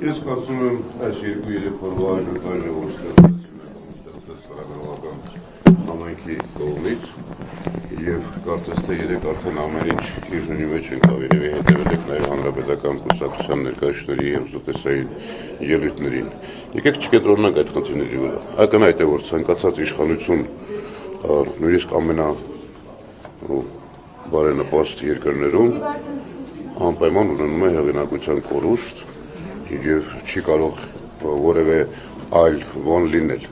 Ես կարծում եմ այս երկու երեք օրվա ժողովրդի համայնքի կողմից եւ կարծես թե երեք արդեն ամեն ինչ քիժնի մեջ ենք ավիրեւի հետեւել եք նաեւ հանրապետական կուսակցության ներկայացների եւ զուտեսային ելույթներին։ Եկեք չկենտրոնանանք այդ խնդիրների վրա։ Ակնհայտ է, որ ցանկացած իշխանություն նույնիսկ բարենպաստ երկրներում անպայման ունենում է հեղինակության կորուստ եւ չի կարող որևէ այլ բան լինել։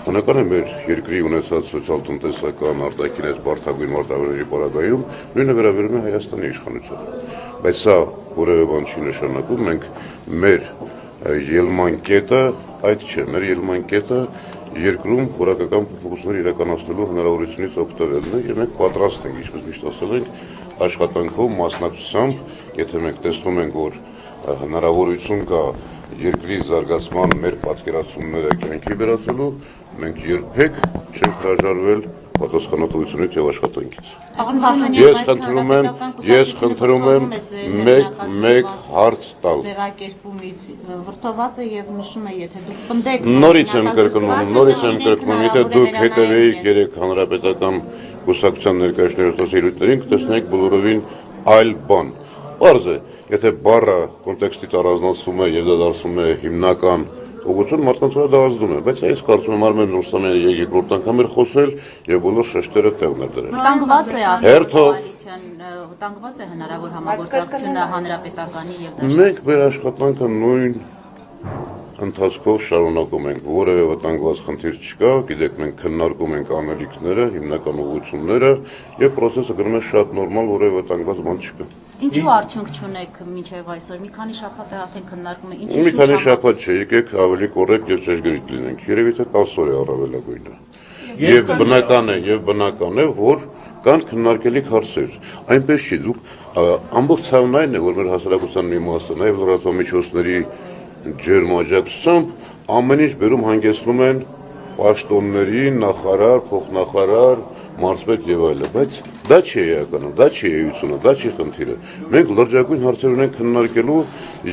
Բնական է մեր երկրի ունեցած սոցիալ-տնտեսական արտաքին այս բարդագույն մարտավարների պարագայում նույնը վերաբերում է Հայաստանի իշխանությանը։ Բայց սա որևէ բան չի նշանակում, մենք մեր ելման կետը այդ չէ, մեր ելման կետը երկրում որակական փոփոխություններ իրականացնելու հնարավորությունից օգտվելն է եւ մենք պատրաստ ենք, ինչպես միշտ ասել ենք, աշխատանքով, մասնակցությամբ, եթե մենք տեսնում ենք, որ հնարավորություն կա երկրի զարգացման մեր պատկերացումները կյանքի վերածելու, մենք երբեք չենք հրաժարվել պատասխանատվությունից եւ աշխատանքից։ Ես խնդրում եմ մեկ հարց տալ։ Ձևակերպումից վրդոված է եւ նշում է, եթե դուք պնդեք Նորից եմ կրկնում, եթե դուք հետևեիք երեք հանրապետական կուսակցության ներկայացների ելույթներին, կտեսնեիք բոլորովին այլ բան։ Պարզ է, եթե բառը կոնտեքստից առանձնացվում է եւ դա դարձում է հիմնական ուղղություն, մարդկանց վրա դա ազդում է, բայց այս կարծում եմ Արմեն Ռուստամյանը երկրորդ անգամ էր խոսել եւ բոլոր շեշտերը տեղն էր դրել։ Վտանգված է հնարավոր համագործակցությունը հանրապետականի եւ դաշնակցության։ Մենք մեր աշխատանքը նույն ընթացքով շարունակում ենք, որևէ վտանգված խնդիր չկա, գիտեք, մենք քննարկում ենք անելիքները, հիմնական ուղղությունները եւ process-ը գնում է շատ նորմալ, որևէ վտանգված բան չկա։ Ինչու արդյունք չունեք մինչև այսօր։ Մի քանի շաբաթ է արդեն քննարկում եք։ Մի քանի շաբաթ չէ, եկեք ավելի կոռեկտ եւ ճշգրիտ լինենք։ Երևի թե 10 օր է առավելագույնը։ Եվ բնական է, որ կան քննարկելիք հարցեր։ Այնպես չի, դուք ամբողջ ցավն այն է, որ մեր հասարակության մի մասը նաեւ լրատվամիջոցների ջերմ աջակցությամբ ամեն ինչ բերում հանգեցնում են պաշտոնների, նախարար, փոխնախարար, մարզպետ եւ այլն, բայց դա չի էականը, դա չի էությունը, դա չի խնդիրը։ Մենք լրջագույն հարցեր ունենք քննարկելու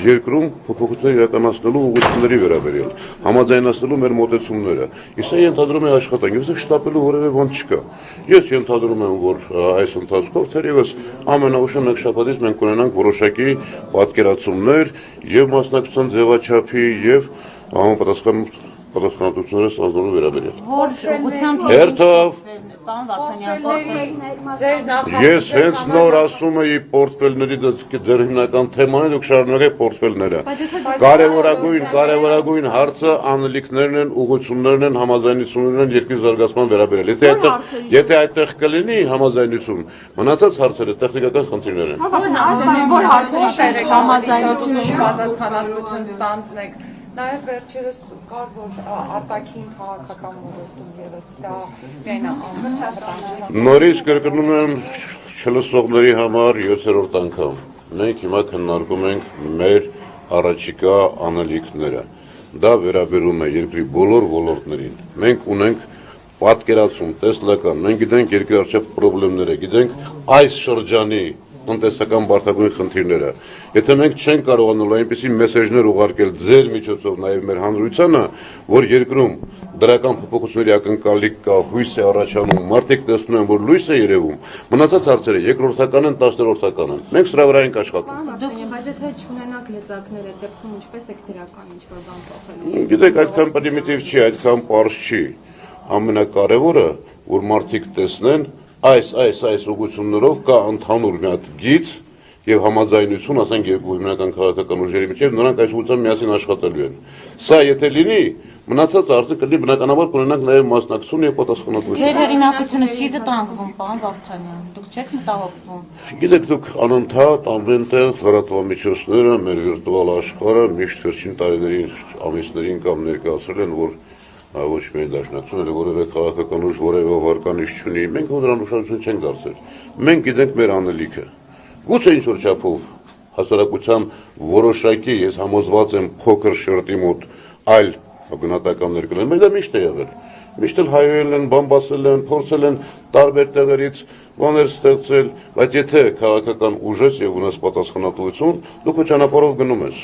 երկրում փոփոխություններ իրականացնելու ուղղությունների վերաբերյալ, համաձայնացնելու մեր մոտեցումները։ Իսկ ենթադրում է աշխատանք, եւ շտապելու որևէ բան չկա։ Ես ենթադրում եմ, որ այս ընթացքով թերևս ամենաուշ մեկ շաբաթից մենք կունենանք որոշակի պատկերացումներ եւ մասնակցության ձևաչափի եւ պատասխանատվությունները ստանձնելու վերաբերյալ։ Ես հենց նոր ասում էի պորտֆելների ձեր հիմնական թեման է, դուք շարունակեք պորտֆելները։ Կարևորագույն հարցը անելիքներն են, ուղղություններն են, համաձայնություններն են երկրի զարգացման վերաբերյալ։ Եթե այդտեղ կլինի համաձայնություն, մնացած հարցերը տեխնիկական խնդիրներ են։ Որ հարցեր համաձայնությունը պատասխանատվություն ստանձնեք։ Նաև վերջերս կար, որ արտաքին քաղաքական ոլորտում ևս դա միայն ամբողջ Նորից կրկնում եմ չլսողների համար 7-րդ անգամ։ Մենք հիմա քննարկում ենք մեր առաջիկա անելիքները։ Դա վերաբերում է երկրի բոլոր ոլորտներին։ Մենք ունենք պատկերացում, տեսլական, մենք գիտենք երկրի առջև խնդիրները, գիտենք այս շրջանի տնտեսական բարդագույն խնդիրները։ Եթե մենք չենք կարողանալու այնպիսի մեսեջներ ուղարկել ձեր միջոցով նաև մեր հանրությանը, որ երկրում դրական փոփոխությունների ակնկալիք կա, հույս է առաջանում, մարդիկ տեսնում են, որ լույս է երևում, մնացած հարցերը երկրորդական են, 10-րդական են։ Մենք սրա վրա ենք աշխատում։ Բայց եթե չունենաք լեզակներ, այդ դեպքում ինչպես եք դրական ինչ-որ բան փոխել։ Գիտեք, այդքան պրիմիտիվ չի, այդքան պարզ չի։ Ամենակարևորը, որ մարդիկ տեսնեն այս ուղղություններով կա ընդհանուր մի հատ գիծ եւ համաձայնություն, ասենք երկու հիմնական քաղաքական ուժերի միջեւ, նրանք այս ուղղությամբ միասին աշխատելու են։ Սա եթե լինի, մնացած արդյունքը կլինի բնականաբար կունենանք նաեւ մասնակցություն եւ պատասխանատվություն։ Ձեր հեղինակությունը չի վտանգվում, պարոն Վարդանյան, դուք չեք մտահոգվում։ Գիտեք, դուք անընդհատ ամենտեղ լրատվամիջոցները, մեր վիրտուալ աշխարհը միշտ վերջին տարիների ամիսներին կամ ներկայացրել են, որ ոչ միայն դաշնակցություն, այլ որևէ քաղաքական ուժ, որևէ վարկանիշ չունի, մենք դրան ուշադրություն չենք դարձրել։ Մենք գիտենք մեր անելիքը։ Գուցե ինչ-որ չափով հասարակության որոշակի, ես համոզված եմ, փոքր շերտի մոտ այլ գնահատականներ կլինեն, բայց դա միշտ է եղել։ Միշտ էլ հայել են, բամբասել են, փորձել են տարբեր տեղերից բաներ ստեղծել, բայց եթե քաղաքական ուժ ես եւ ունես պատասխանատվություն, դու քո ճանապարհով գնում ես։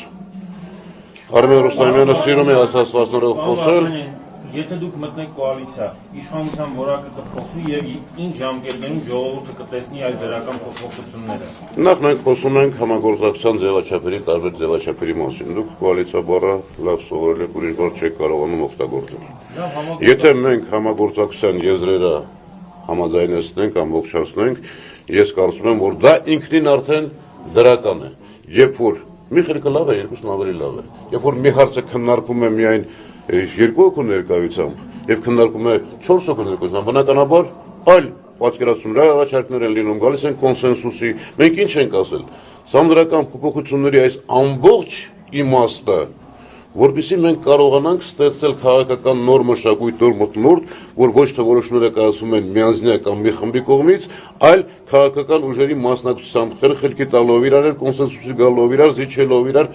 Արմեն Ռուստամյանը սիրում է ասացվածներով խոսել։ Եթե դուք մտնեք կոալիցիա, իշխանության որակը կփոխվի եւ ինչ ժամկետներում ժողովուրդը կտեսնի այս դրական փոփոխությունները։ Նախ մենք խոսում ենք համագործակցության ձևաչափերի, տարբեր ձևաչափերի մասին։ Դուք կոալիցիա բառը լավ սովորել եք, ուրիշ բառ չեք կարողանում օգտագործել։ Եթե մենք համագործակցության եզրերը համաձայնեցնենք, ամբողջացնենք, ես կարծում եմ, որ դա ինքնին արդեն դրական է։ Երբ որ մի խելքը լավ է, երկուսն ավելի լավ է։ Երբ որ մի հարցը քննարկվում է միայն երկու հոգու ներկայությամբ եւ քննարկում է 4 հոգու ներկայությամբ, բնականաբար այլ պատկերացումներ, առաջարկներ են լինում, գալիս են կոնսենսուսի։ Մենք ինչ ենք ասել։ Սահմանադրական փոփոխությունների այս ամբողջ իմաստը, որովհետեւ մենք կարողանանք ստեղծել քաղաքական նոր մշակույթ, նոր մթնոլորտ, որ ոչ թե որոշումները կայացվում են միանձնյա կամ մի խմբի կողմից, այլ քաղաքական ուժերի մասնակցությամբ, խելքի տալով իրար, կոնսենսուսի գալով իրար, զիջելով իրար,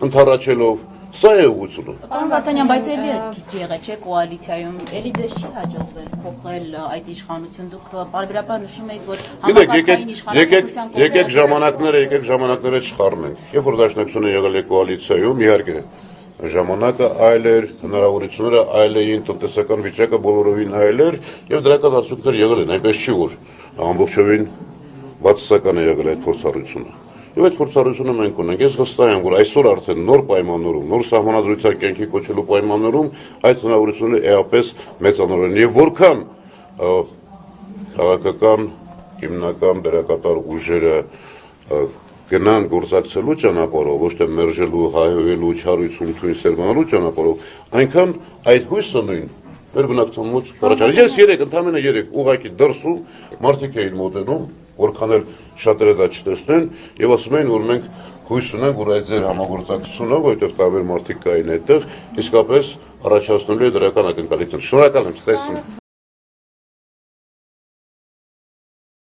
ընդառաջելով։ Սա է ուղղությունը։ Պարոն Վարդանյան, բայց էլի եղել չէ կոալիցիայում, էլի ձեզ չի հաջողվել փոխել այդ իշխանություն, դուք բարբերաբար նշում եք, որ համակարգային իշխանության եկեք ժամանակները չխառնենք։ Երբ որ դաշնակցությունը եղել է կոալիցիայում, իհարկե ժամանակը այլ էր, հնարավորությունները այլ էին, տնտեսական վիճակը բոլորովին այլ էր եւ դրական արդյունքներ եղել են, այնպես չի որ ամբողջովին բացասական է եղել այդ փորձառությունը։ Եվ այդ փորձառությունը մենք ունենք։ Ես վստահ եմ, որ այսօր արդեն նոր պայմաններում, նոր սահմանադրության կյանքի կոչելու պայմաններում այդ հնարավորությունները էապես մեծանալու են։ Եվ որքան քաղաքական հիմնական դերակատար ուժերը գնան գործակցելու ճանապարհով, ոչ թե մերժելու, հայհոյելու, չարույցում թույն սերմանալու ճանապարհով, այնքան այդ հույսը նույն մեր բնակչության մոտ առաջարկել։ Ես ընդամենը 3 ուղղակի դրսում մարդիկ էին մոտենում, որքան էլ շատերը դա չտեսնեն եւ ասում էին, որ մենք հույս ունենք, որ այդ ձեր համագործակցությունը, որովհետեւ տարբեր մարդիկ կային այդտեղ, իսկապես առաջացնելու է դրական ակնկալիքներ։ Շնորհակալ եմ, ցտեսում։